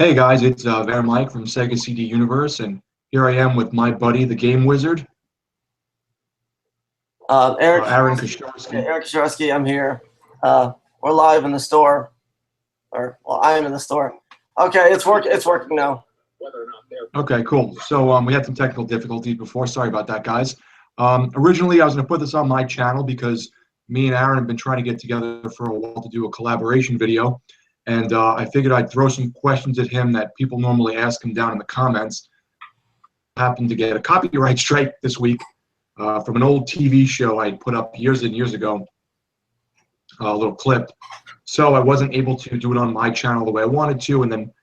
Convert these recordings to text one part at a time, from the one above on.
Hey guys, it's Van Mike from Sega CD Universe, and here I am with my buddy, the Game Wizard, Eric, Aaron yeah, Kosharsky. Eric Kosharsky, I'm here. We're live in the store, or well, I am in the store. Okay, it's work. It's working now. Okay, cool. So we had some technical difficulties before. Sorry about that, guys. Originally, I was going to put this on my channel because me and Aaron have been trying to get together for a while to do a collaboration video, and I figured I'd throw some questions at him that people normally ask him down in the comments. Happened to get a copyright strike this week from an old TV show I put up years and years ago, a little clip. So I wasn't able to do it on my channel the way I wanted to, and then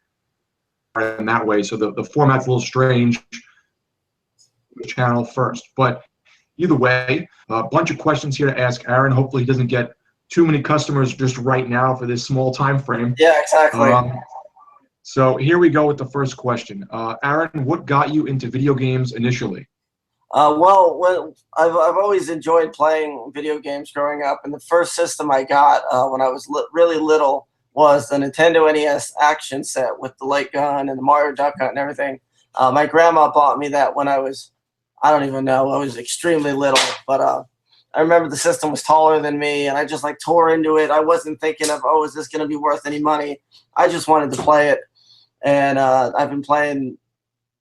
in that way. So the format's a little strange. Channel first, but either way, a bunch of questions here to ask Aaron. Hopefully, he doesn't get too many customers just right now for this small time frame. Yeah, exactly. So here we go with the first question. Aaron, what got you into video games initially? I've always enjoyed playing video games growing up, and the first system I got when I was really little was the Nintendo NES action set with the light gun and the Mario Duck Hunt and everything. My grandma bought me that when I was, I don't even know, I was extremely little, but I remember the system was taller than me, and I just like tore into it. I wasn't thinking of, oh, is this going to be worth any money? I just wanted to play it, and I've been playing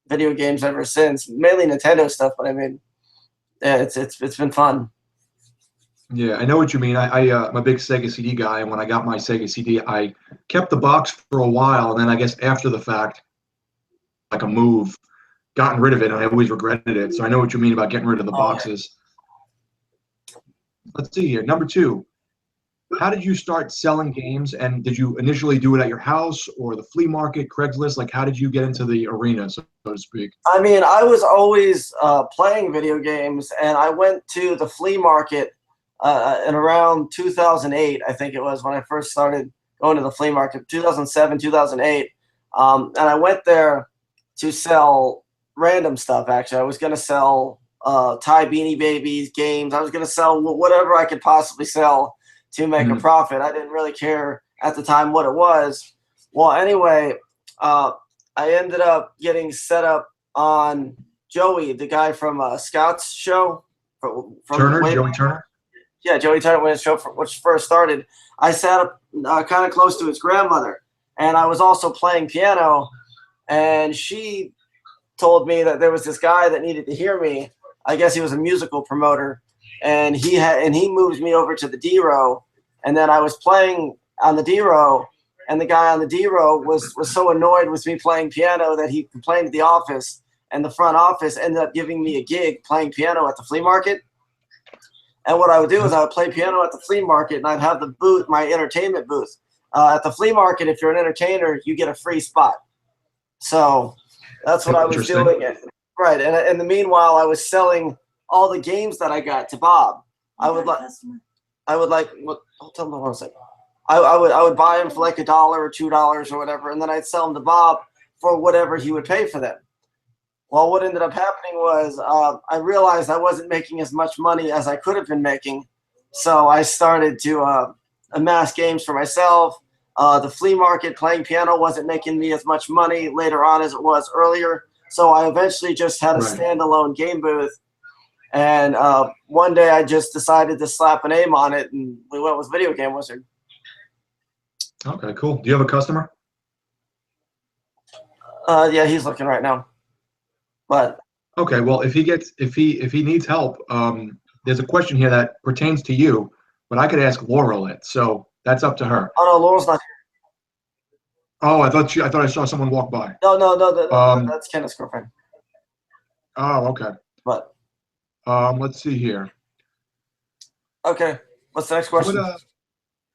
video games ever since, mainly Nintendo stuff, but I mean, yeah, it's been fun. Yeah, I know what you mean. I'm a big Sega CD guy, and when I got my Sega CD, I kept the box for a while, and then I guess after the fact, like a move, gotten rid of it, and I always regretted it. So I know what you mean about getting rid of the Oh, yeah. boxes. Let's see here. Number two, how did you start selling games, and did you initially do it at your house or the flea market, Craigslist? Like, how did you get into the arena, so to speak? I mean, I was always playing video games, and I went to the flea market in around 2008, I think it was, when I first started going to the flea market, 2007, 2008. And I went there to sell random stuff, actually. I was going to sell Thai Beanie Babies, games. I was going to sell whatever I could possibly sell to make a profit. I didn't really care at the time what it was. Well, anyway, I ended up getting set up on Joey, the guy from Scott's show. Joey Turner? Yeah, Joey Turner, when his show which first started. I sat up kind of close to his grandmother, and I was also playing piano, and she told me that there was this guy that needed to hear me. I guess he was a musical promoter, and he moved me over to the D row, and then I was playing on the D row, and the guy on the D row was so annoyed with me playing piano that he complained to the office, and the front office ended up giving me a gig playing piano at the flea market. And what I would do is I would play piano at the flea market, and I'd have the booth, my entertainment booth. At the flea market, if you're an entertainer, you get a free spot. So that's what I was doing. Right. And in the meanwhile, I was selling all the games that I got to Bob. I would like, what, tell me one second. I would buy them for like $1 or $2 or whatever, and then I'd sell them to Bob for whatever he would pay for them. Well, what ended up happening was I realized I wasn't making as much money as I could have been making, so I started to amass games for myself. The flea market playing piano wasn't making me as much money later on as it was earlier, so I eventually just had a standalone game booth. And one day I just decided to slap a name on it, and we went with Video Game Wizard. Okay, cool. Do you have a customer? Yeah, he's looking right now. But okay, well, if he needs help, there's a question here that pertains to you, but I could ask Laurel it, so that's up to her. Oh no, Laurel's not here. Oh, I thought I saw someone walk by. No, that's Kenneth's girlfriend. Oh, okay. But let's see here. Okay, what's the next question?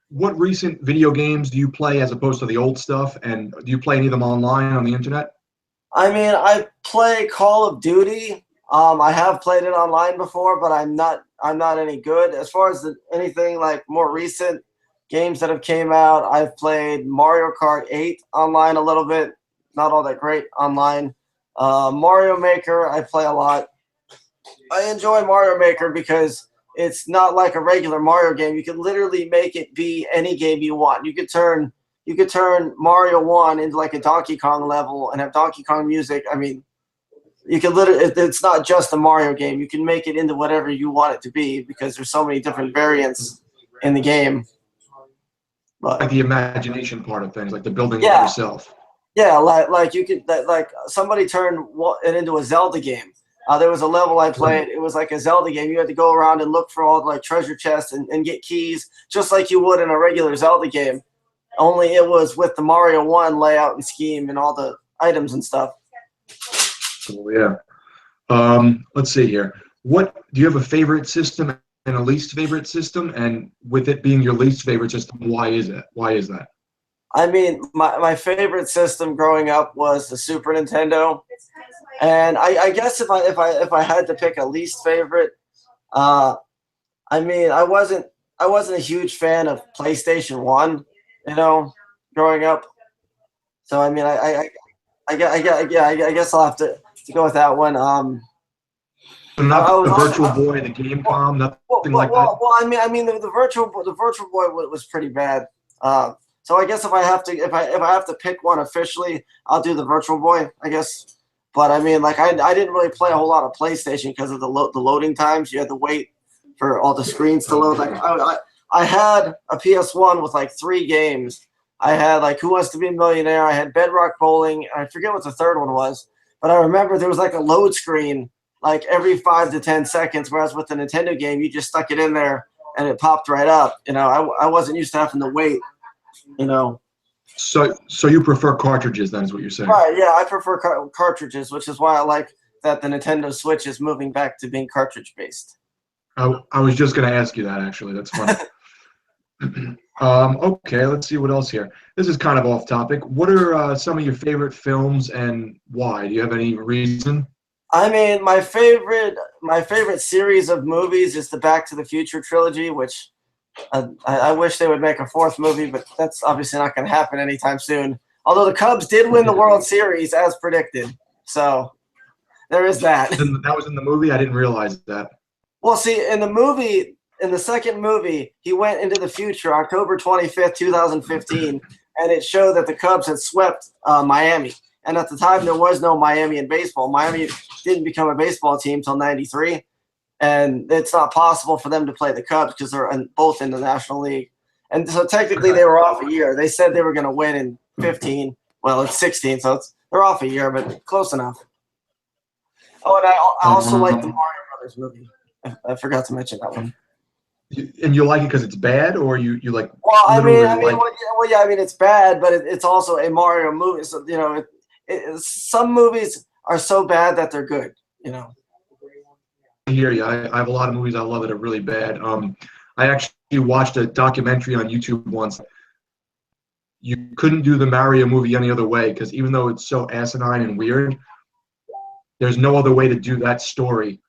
What recent video games do you play as opposed to the old stuff, and do you play any of them online on the internet? I mean, I play Call of Duty. I have played it online before, but I'm not any good. As far as anything like more recent games that have came out, I've played Mario Kart 8 online a little bit. Not all that great online. Mario Maker, I play a lot. I enjoy Mario Maker because it's not like a regular Mario game. You can literally make it be any game you want. You could turn you could turn Mario 1 into like a Donkey Kong level and have Donkey Kong music. I mean, you can literally, it's not just a Mario game. You can make it into whatever you want it to be because there's so many different variants in the game. But, like the imagination part of things, like the building it yeah, yourself. yeah, like you could, like somebody turned it into a Zelda game. There was a level I played. It was like a Zelda game. You had to go around and look for all the like treasure chests and get keys, just like you would in a regular Zelda game. Only it was with the Mario 1 layout and scheme and all the items and stuff. Oh, yeah. Let's see here. What do you have a favorite system and a least favorite system? And with it being your least favorite system, why is it? Why is that? I mean, my favorite system growing up was the Super Nintendo, and I guess if I had to pick a least favorite, I mean, I wasn't a huge fan of PlayStation 1, growing up. So I mean, I guess I'll have to go with that one. So not the Virtual Boy, the Game Palm, nothing like that. Well, I mean, the Virtual Boy was pretty bad. So I guess if I have to pick one officially, I'll do the Virtual Boy, I guess. But I mean, like I didn't really play a whole lot of PlayStation because of the loading times. You had to wait for all the screens to load. Like I had a PS1 with like 3 games. I had like Who Wants to Be a Millionaire. I had Bedrock Bowling. I forget what the third one was, but I remember there was like a load screen like every 5 to 10 seconds. Whereas with the Nintendo game, you just stuck it in there and it popped right up. I wasn't used to having to wait. So you prefer cartridges, then, is what you're saying? Right? Yeah, I prefer cartridges, which is why I like that the Nintendo Switch is moving back to being cartridge based. I was just going to ask you that, actually. That's funny. Okay, let's see what else here. This is kind of off topic. What are some of your favorite films and why? Do you have any reason? I mean, my favorite series of movies is the Back to the Future trilogy, which I wish they would make a 4th movie, but that's obviously not going to happen anytime soon. Although the Cubs did win the World Series as predicted, so there is that. That was in the movie? I didn't realize that. Well, see, in the second movie, he went into the future, October 25th, 2015, and it showed that the Cubs had swept Miami. And at the time, there was no Miami in baseball. Miami didn't become a baseball team until '93, and it's not possible for them to play the Cubs because they're both in the National League. And so technically, they were off a year. They said they were going to win in 15. Well, it's 16, so they're off a year, but close enough. Oh, and I also like the Mario Brothers movie. I forgot to mention that one. And you like it because it's bad, or you like? Well, I mean, it's bad, but it's also a Mario movie. So some movies are so bad that they're good. I hear you. I have a lot of movies I love that are really bad. I actually watched a documentary on YouTube once. You couldn't do the Mario movie any other way because even though it's so asinine and weird, there's no other way to do that story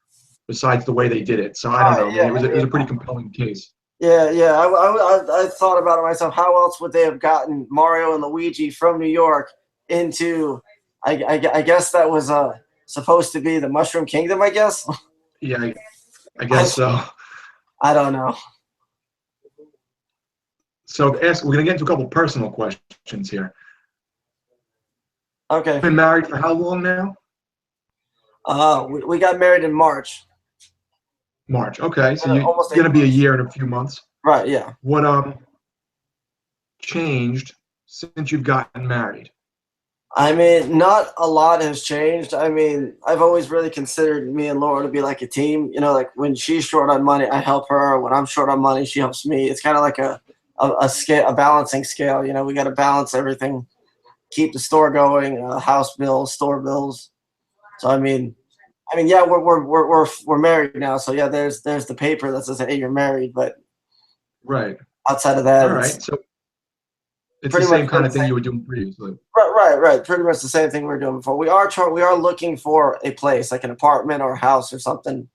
besides the way they did it. So I don't know. Yeah, it was a pretty compelling case. Yeah. I thought about it myself. How else would they have gotten Mario and Luigi from New York into? I guess that was supposed to be the Mushroom Kingdom. I guess. Yeah, I guess so. I don't know. So we're gonna get into a couple personal questions here. Okay. Been married for how long now? We got married in March. March. Okay, so you're gonna be a year and a few months. Right. Yeah. What changed since you've gotten married? I mean, not a lot has changed. I mean, I've always really considered me and Laura to be like a team. Like when she's short on money, I help her. When I'm short on money, she helps me. It's kind of like a scale, a balancing scale. We got to balance everything, keep the store going, house bills, store bills. So I mean, yeah, we're married now. So yeah, there's the paper that says, hey, you're married. But right outside of that, all right. So it's the same kind of thing you were doing previously. Right. Pretty much the same thing we were doing before. We are looking for a place, like an apartment or a house or something.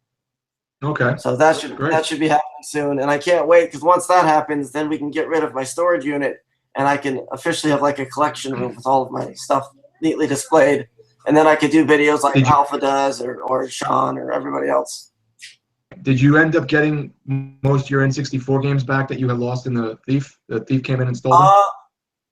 Okay. So that should be happening soon, and I can't wait because once that happens, then we can get rid of my storage unit, and I can officially have like a collection room with all of my stuff neatly displayed, and then I could do videos like Alpha does or Sean or everybody else. Did you end up getting most of your N64 games back that you had lost in the thief? The thief came in and stole them?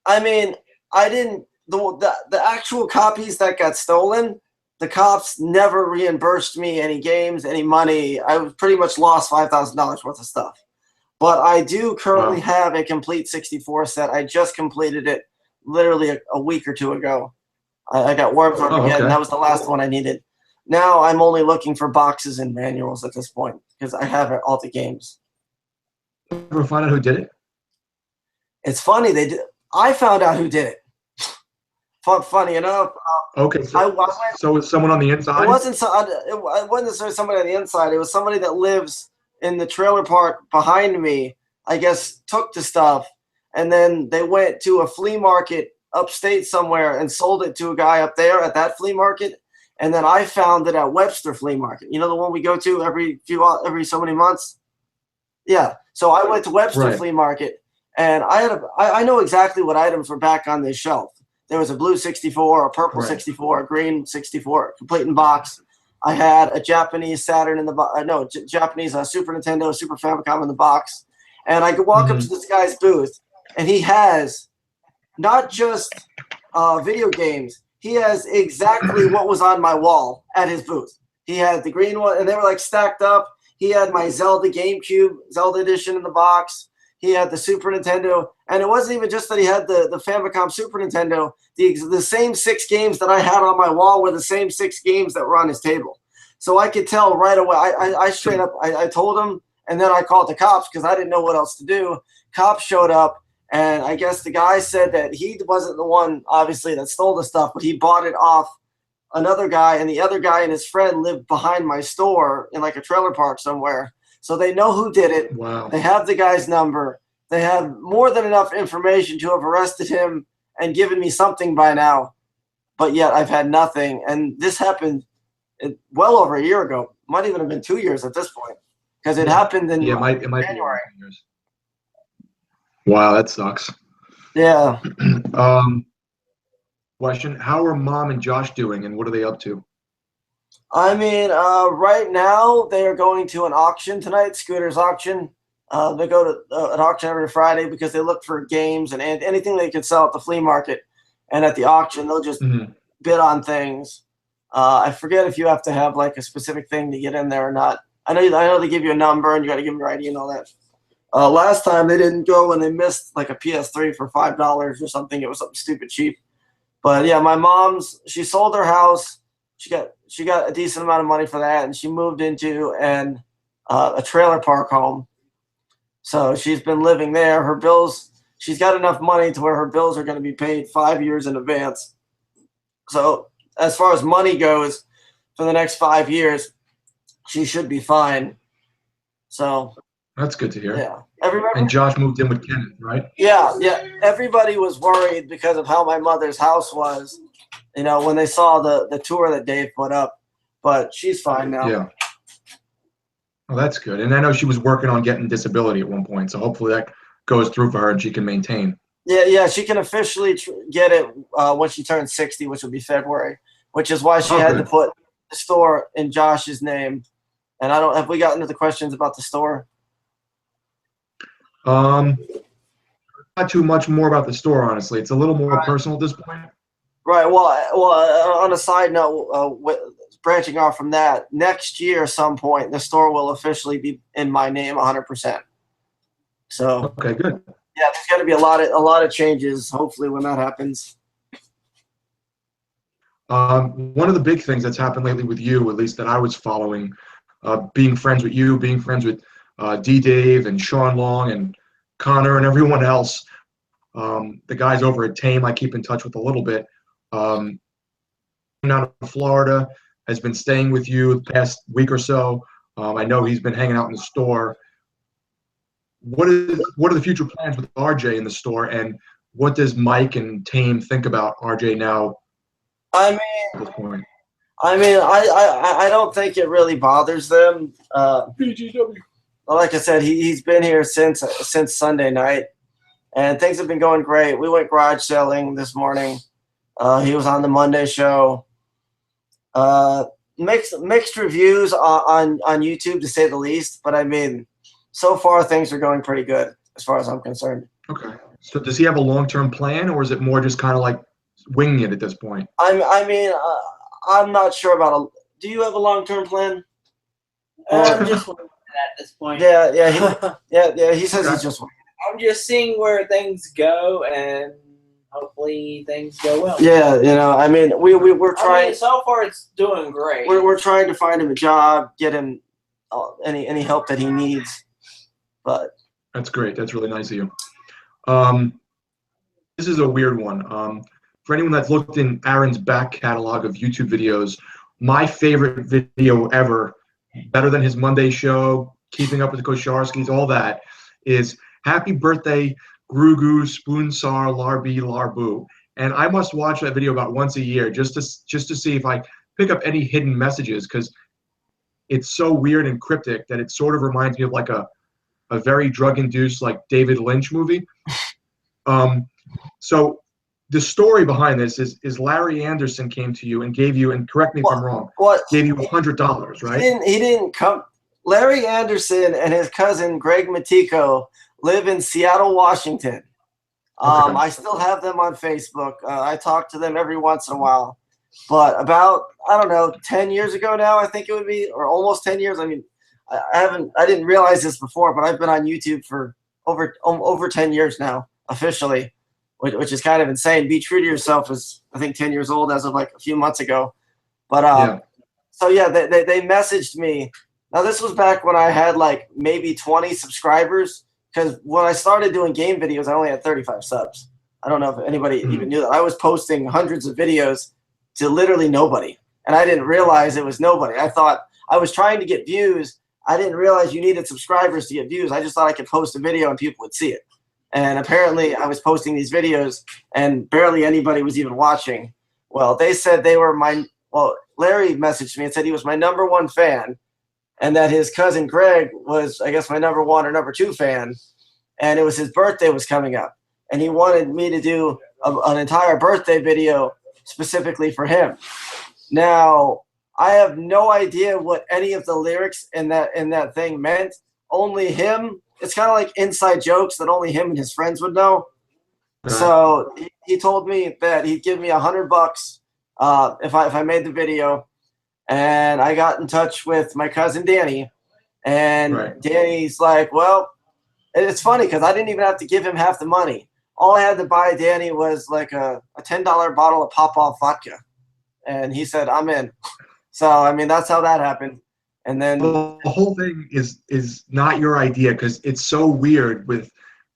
I mean, I didn't the actual copies that got stolen. The cops never reimbursed me any games, any money. I pretty much lost $5,000 worth of stuff. But I do currently have a complete 64 set. I just completed it literally a week or two ago. I got Worms Armageddon. Okay. That was the last one I needed. Now I'm only looking for boxes and manuals at this point because I have all the games. Ever find out who did it? It's funny. I found out who did it. Funny enough. Okay, so was someone on the inside? It wasn't necessarily somebody on the inside. It was somebody that lives in the trailer park behind me. I guess took the stuff, and then they went to a flea market upstate somewhere and sold it to a guy up there at that flea market. And then I found it at Webster Flea Market. You know, the one we go to every so many months. Yeah. So I went to Webster Flea Market, and I know exactly what items were back on this shelf. There was a blue 64, a purple 64, a green 64, complete in box. I had a Japanese Saturn in the box. No, Japanese Super Nintendo, Super Famicom in the box. And I could walk up to this guy's booth, and he has not just video games. He has exactly what was on my wall at his booth. He had the green one, and they were like stacked up. He had my Zelda GameCube, Zelda Edition in the box. He had the Super Nintendo, and it wasn't even just that he had the Famicom Super Nintendo. The same 6 games that I had on my wall were the same 6 games that were on his table. So I could tell right away. I straight up, I told him, and then I called the cops because I didn't know what else to do. Cops showed up, and I guess the guy said that he wasn't the one, obviously, that stole the stuff, but he bought it off another guy, and the other guy and his friend lived behind my store in like a trailer park somewhere. So they know who did it. Wow. They have the guy's number. They have more than enough information to have arrested him and given me something by now. But yet I've had nothing. And this happened well over a year ago. Might even have been 2 years at this point. Because it happened in it might January. Be 2 years. Wow, that sucks. Yeah. Question: how are Mom and Josh doing, and what are they up to? I mean, right now they are going to an auction tonight, Scooter's auction. They go to an auction every Friday because they look for games and anything they can sell at the flea market. And at the auction, they'll just bid on things. I forget if you have to have like a specific thing to get in there or not. I know they give you a number and you got to give them your ID and all that. Last time they didn't go and they missed like a PS3 for $5 or something. It was something stupid cheap. But yeah, my mom's, she sold her house. She got a decent amount of money for that, and she moved into a trailer park home. So she's been living there. Her bills, she's got enough money to where her bills are going to be paid 5 years in advance. So as far as money goes for the next 5 years, she should be fine. So that's good to hear. Yeah. And Josh moved in with Kenneth, right? Yeah. Everybody was worried because of how my mother's house was, you know, when they saw the tour that Dave put up. But she's fine now. Yeah. Well, that's good. And I know she was working on getting disability at one point, so hopefully that goes through for her and she can maintain. Yeah, she can officially get it when she turns 60, which will be February, which is why she had to put the store in Josh's name. And have we gotten to the questions about the store? Not too much more about the store, honestly. It's a little more personal at this point. Right. Well, on a side note, branching off from that, next year, at some point, the store will officially be in my name 100%. So. Okay, good. Yeah, there's got to be a lot of changes. Hopefully, when that happens. One of the big things that's happened lately with you, at least that I was following, being friends with you, being friends with D. Dave and Sean Long and Connor and everyone else, the guys over at Tame I keep in touch with a little bit. Out of Florida, has been staying with you the past week or so. I know he's been hanging out in the store. What are the future plans with RJ in the store, and what does Mike and Tame think about RJ now? At this point? I don't think it really bothers them. BGW. Like I said, he's been here since Sunday night, and things have been going great. We went garage selling this morning. He was on the Monday show. Mixed reviews on YouTube, to say the least. But I mean, so far things are going pretty good as far as I'm concerned. Okay. So does he have a long-term plan, or is it more just kind of like winging it at this point? I mean, I'm not sure about a. Do you have a long-term plan? Just at this point. Yeah, yeah. He says he's just. I'm just seeing where things go, and hopefully things go well. Yeah, you know, I mean, we're trying. I mean, so far it's doing great. We're trying to find him a job, get him any help that he needs. But that's great. That's really nice of you. This is a weird one. For anyone that's looked in Aaron's back catalog of YouTube videos, my favorite video ever, better than his Monday show, Keeping Up with the Kosharskys, all that, is Happy Birthday, Grugu, Spoonsar, Larby, Larbu. And I must watch that video about once a year just to see if I pick up any hidden messages, because it's so weird and cryptic that it sort of reminds me of like a very drug-induced like David Lynch movie. So the story behind this is Larry Anderson came to you and gave you, and correct me if I'm wrong, gave you $100, right? He didn't come. Larry Anderson and his cousin Greg Matico live in Seattle, Washington. Okay. I still have them on Facebook. I talk to them every once in a while. But about, I don't know, 10 years ago now, I think it would be, or almost 10 years. I mean, I didn't realize this before, but I've been on YouTube for over 10 years now, officially, which is kind of insane. Be True to Yourself is, I think, 10 years old as of like a few months ago. But so yeah, they messaged me. Now this was back when I had like maybe 20 subscribers, because when I started doing game videos, I only had 35 subs. I don't know if anybody even knew that. I was posting hundreds of videos to literally nobody, and I didn't realize it was nobody. I thought I was trying to get views. I didn't realize you needed subscribers to get views. I just thought I could post a video and people would see it. And apparently I was posting these videos and barely anybody was even watching. Well, they said they were Larry messaged me and said he was my #1 fan, and that his cousin Greg was, I guess, my #1 or #2 fan, and it was his birthday was coming up, and he wanted me to do an entire birthday video specifically for him. Now, I have no idea what any of the lyrics in that thing meant. Only him. It's kind of like inside jokes that only him and his friends would know. Right. So he told me that he'd give me $100 if I made the video. And I got in touch with my cousin Danny, and Danny's like, well, it's funny because I didn't even have to give him half the money. All I had to buy Danny was like a $10 bottle of Pop-Off vodka. And he said, I'm in. So, I mean, that's how that happened. And then the whole thing is not your idea, because it's so weird with,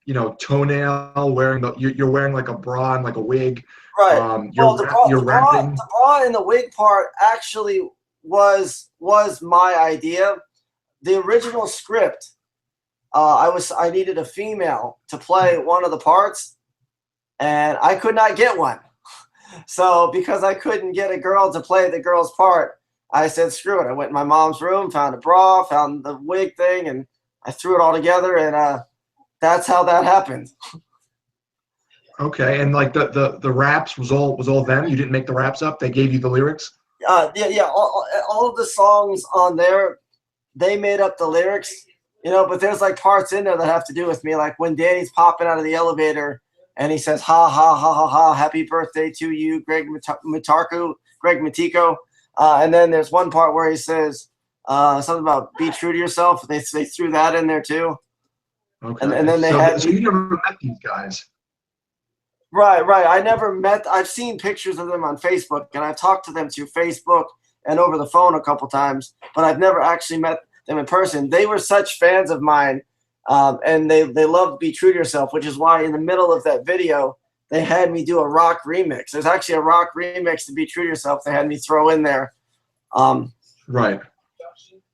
you know, Toenail wearing you're wearing like a bra and like a wig. Right. The bra and the wig part actually was my idea. The original script, I needed a female to play one of the parts, and I could not get one. So because I couldn't get a girl to play the girl's part, I said, screw it. I went in my mom's room, found a bra, found the wig thing, and I threw it all together, and that's how that happened. Okay, and like the raps was all them? You didn't make the raps up? They gave you the lyrics? Yeah. All of the songs on there, they made up the lyrics, you know, but there's like parts in there that have to do with me, like when Danny's popping out of the elevator and he says, ha, ha, ha, ha, ha, happy birthday to you, Greg Matico. And then there's one part where he says something about be true to yourself. They threw that in there too. Okay. And then so you never met these guys. Right. I never met. I've seen pictures of them on Facebook, and I've talked to them through Facebook and over the phone a couple times, but I've never actually met them in person. They were such fans of mine, and they loved Be True to Yourself, which is why in the middle of that video, they had me do a rock remix. There's actually a rock remix to Be True to Yourself they had me throw in there. Right.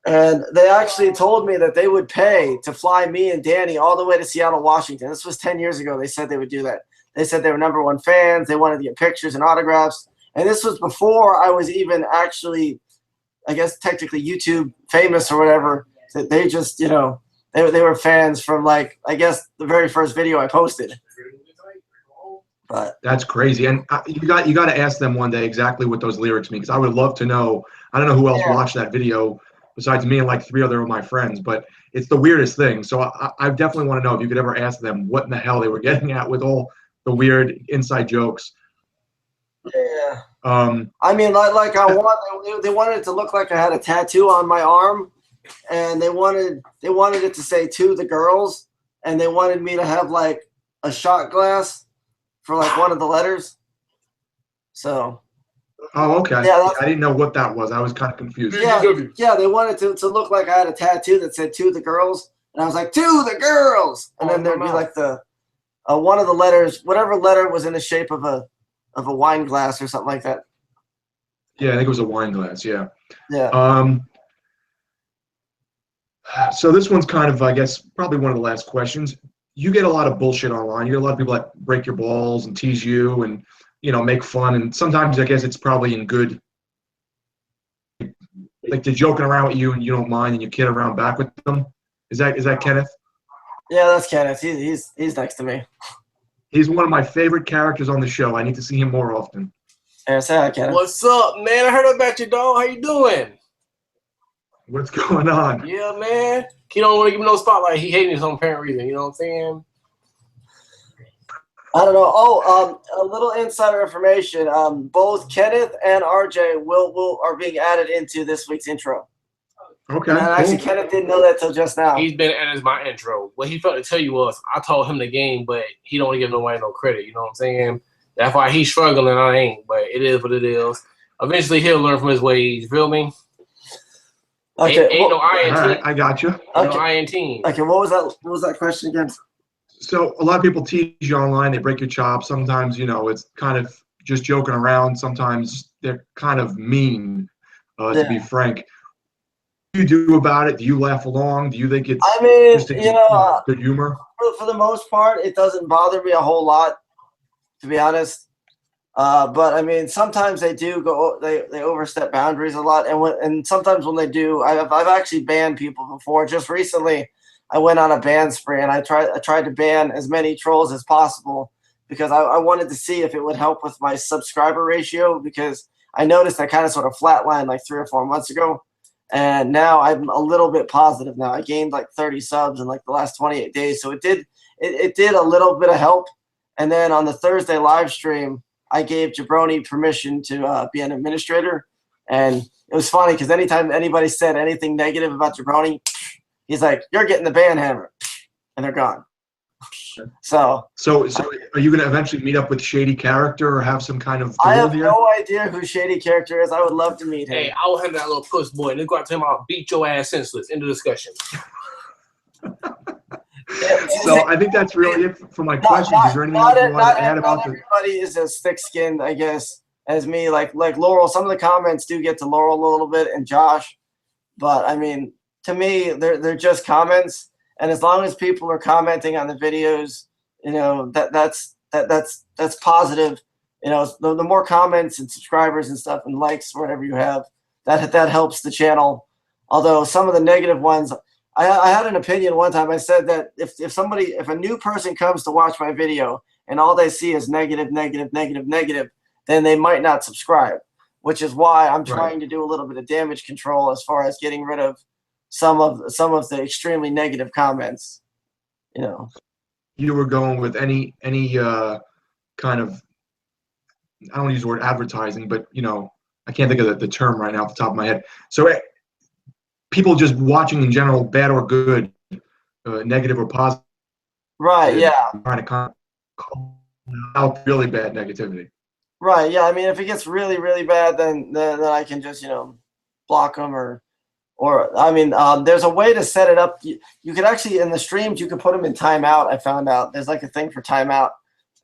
And they actually told me that they would pay to fly me and Danny all the way to Seattle, Washington. This was 10 years ago. They said they would do that. They said they were #1 fans. They wanted to get pictures and autographs. And this was before I was even actually, I guess, technically YouTube famous or whatever. They just, you know, they were fans from, like, I guess, the very first video I posted. But that's crazy. And you got to ask them one day exactly what those lyrics mean, because I would love to know. I don't know who else watched that video besides me and like 3 other of my friends. But it's the weirdest thing. So I definitely want to know if you could ever ask them what in the hell they were getting at with all the weird inside jokes. Yeah. I mean, like they wanted it to look like I had a tattoo on my arm, and they wanted it to say "to the girls," and they wanted me to have like a shot glass for like one of the letters. So. Oh, okay. Yeah, I didn't know what that was. I was kind of confused. Yeah, they wanted to look like I had a tattoo that said "to the girls," and I was like, "To the girls," and then there'd be like the one of the letters, whatever letter was in the shape of a wine glass or something like that. Yeah, I think it was a wine glass. Yeah. Yeah. So this one's kind of, I guess, probably one of the last questions. You get a lot of bullshit online. You get a lot of people that break your balls and tease you and, make fun. And sometimes I guess it's probably in good, like they're joking around with you and you don't mind and you kid around back with them. Is that Kenneth? Yeah, that's Kenneth. He's next to me. He's one of my favorite characters on the show. I need to see him more often. Yeah, say hi, Kenneth. What's up, man? I heard about you, dog. How you doing? What's going on? Yeah, man. He don't want to give me no spotlight. He hating me for some apparent reason. You know what I'm saying? I don't know. Oh, a little insider information. Both Kenneth and RJ are being added into this week's intro. Okay. And actually, Kenneth didn't know that till just now. He's been as my intro. What he felt to tell you was I told him the game, but he don't want to give nobody no credit. You know what I'm saying? That's why he's struggling and I ain't. But it is what it is. Eventually, he'll learn from his ways. You feel me? Okay. Ain't no I in All right, team. I got you. Ain't no I in team. Okay. What was that question again? So a lot of people tease you online. They break your chops. Sometimes, it's kind of just joking around. Sometimes they're kind of mean, to be frank. What do you do about it? Do you laugh along? Do you think it's just good humor? For the most part, it doesn't bother me a whole lot, to be honest. But I mean, sometimes they do they overstep boundaries a lot, and sometimes when they do, I've actually banned people before. Just recently, I went on a ban spree, and I tried to ban as many trolls as possible because I wanted to see if it would help with my subscriber ratio, because I noticed I kind of sort of flatlined like 3 or 4 months ago, and now I'm a little bit positive now. I gained like 30 subs in like the last 28 days, so it did a little bit of help. And then on the Thursday live stream, I gave Jabroni permission to be an administrator, and it was funny because anytime anybody said anything negative about Jabroni, he's like, "You're getting the ban hammer," and they're gone. So are you going to eventually meet up with Shady Character or have some kind of I have here? no idea who Shady Character is. I would love to meet him. Hey, I will handle that little puss boy, and then go out to him. I'll beat your ass senseless. End of discussion. So I think that's really it for my questions. Is there anything else you want to add about this? Everybody is as thick-skinned, I guess, as me. Like Laurel, some of the comments do get to Laurel a little bit, and Josh. But I mean, to me, they're just comments, and as long as people are commenting on the videos, that's positive. The more comments and subscribers and stuff and likes, whatever you have, that helps the channel. Although some of the negative ones, I had an opinion one time. I said that if a new person comes to watch my video and all they see is negative, then they might not subscribe, which is why I'm trying to do a little bit of damage control as far as getting rid of some of the extremely negative comments. You were going with any kind of, I don't want to use the word advertising, but I can't think of the term right now off the top of my head. So people just watching in general, bad or good, negative or positive. Right. Yeah. Trying to call out really bad negativity. Right. Yeah. I mean, if it gets really, really bad, then I can just block them or I mean, there's a way to set it up. You could actually in the streams you can put them in timeout. I found out there's like a thing for timeout,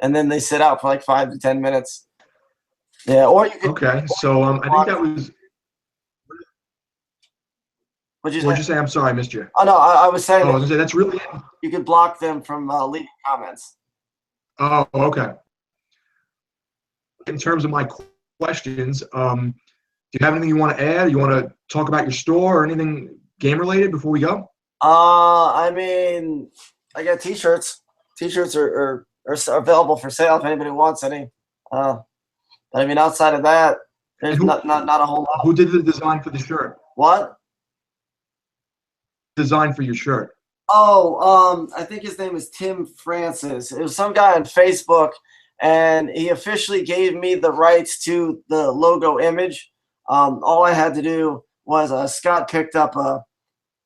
and then they sit out for like 5 to 10 minutes. Yeah. Or you could. Okay. So I think that was. What'd you say? I'm sorry, I missed you. Oh no, I was saying. I was gonna say that's really. You could block them from leaving comments. Oh, okay. In terms of my questions, do you have anything you want to add? You want to talk about your store or anything game related before we go? I mean, I got T-shirts. T-shirts are available for sale if anybody wants any. But I mean, outside of that, there's not a whole lot. Who did the design for the shirt? What? design for your shirt? Oh, I think his name is Tim Francis. It was some guy on Facebook, and he officially gave me the rights to the logo image. All I had to do was Scott picked up a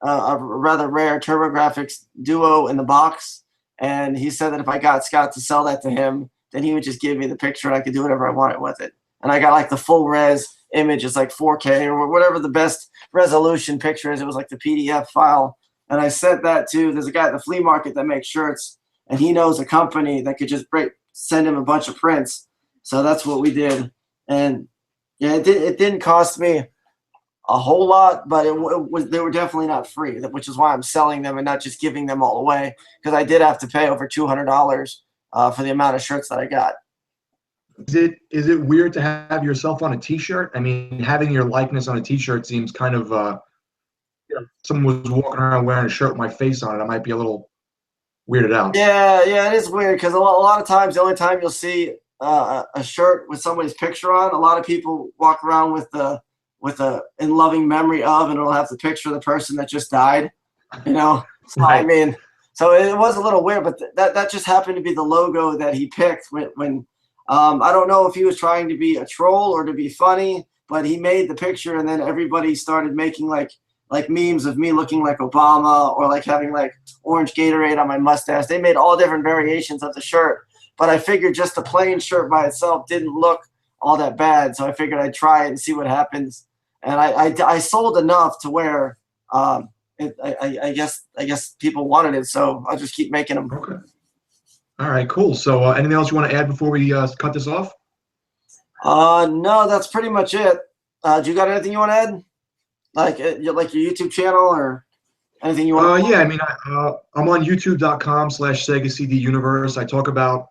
rather rare TurboGrafx Duo in the box, and he said that if I got Scott to sell that to him, then he would just give me the picture and I could do whatever I wanted with it. And I got like the full res image. It's like 4K or whatever the best resolution picture is. It was like the PDF file. And I sent that to, there's a guy at the flea market that makes shirts, and he knows a company that could just send him a bunch of prints. So that's what we did. And yeah, it didn't cost me a whole lot, but they were definitely not free, which is why I'm selling them and not just giving them all away, because I did have to pay over $200 for the amount of shirts that I got. Is it weird to have yourself on a T-shirt? I mean, having your likeness on a T-shirt seems kind of someone was walking around wearing a shirt with my face on it, I might be a little weirded out. Yeah, it is weird because a lot of times the only time you'll see a shirt with somebody's picture on, a lot of people walk around with a in loving memory of, and it'll have the picture of the person that just died. You know, so Right. I mean, so it was a little weird, but that just happened to be the logo that he picked when I don't know if he was trying to be a troll or to be funny, but he made the picture, and then everybody started making like memes of me looking like Obama or like having like orange Gatorade on my mustache. They made all different variations of the shirt, but I figured just the plain shirt by itself didn't look all that bad, so I figured I'd try it and see what happens. And I sold enough to where I guess people wanted it, so I'll just keep making them. Okay. All right, cool. So anything else you want to add before we cut this off? No, that's pretty much it. Do you got anything you want to add? Like your YouTube channel or anything you want? Yeah, I mean, I'm on youtube.com/Sega CD Universe. I talk about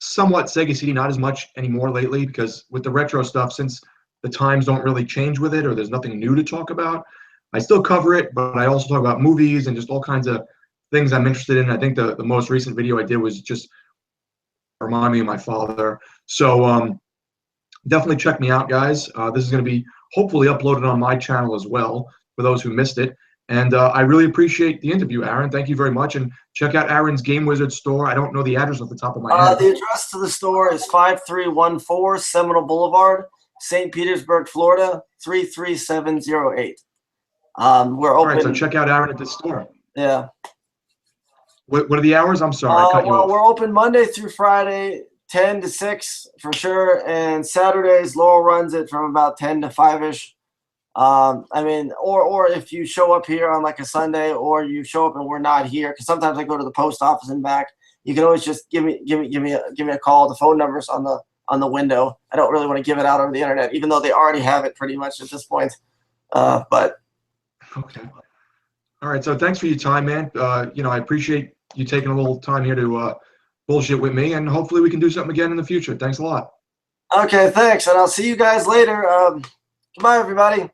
somewhat Sega CD, not as much anymore lately, because with the retro stuff, since the times don't really change with it or there's nothing new to talk about, I still cover it, but I also talk about movies and just all kinds of things I'm interested in. I think the most recent video I did was just remind me of my father. So definitely check me out, guys. This is going to be hopefully uploaded on my channel as well for those who missed it. And I really appreciate the interview, Aaron. Thank you very much. And check out Aaron's Game Wizard store. I don't know the address off the top of my head. The address to the store is 5314 Seminole Boulevard, St. Petersburg, Florida, 33708. We're open. All right, so check out Aaron at the store. Yeah. What are the hours? I'm sorry, I cut you off. We're open Monday through Friday, 10 to 6 for sure, and Saturdays Laurel runs it from about 10 to 5ish. I mean, or if you show up here on like a Sunday, or you show up and we're not here, because sometimes I go to the post office and back. You can always just give me a call. The phone number's on the window. I don't really want to give it out over the internet, even though they already have it pretty much at this point. But okay. All right, so thanks for your time, man. I appreciate you taking a little time here to bullshit with me, and hopefully we can do something again in the future. Thanks a lot. Okay, thanks, and I'll see you guys later. Goodbye, everybody.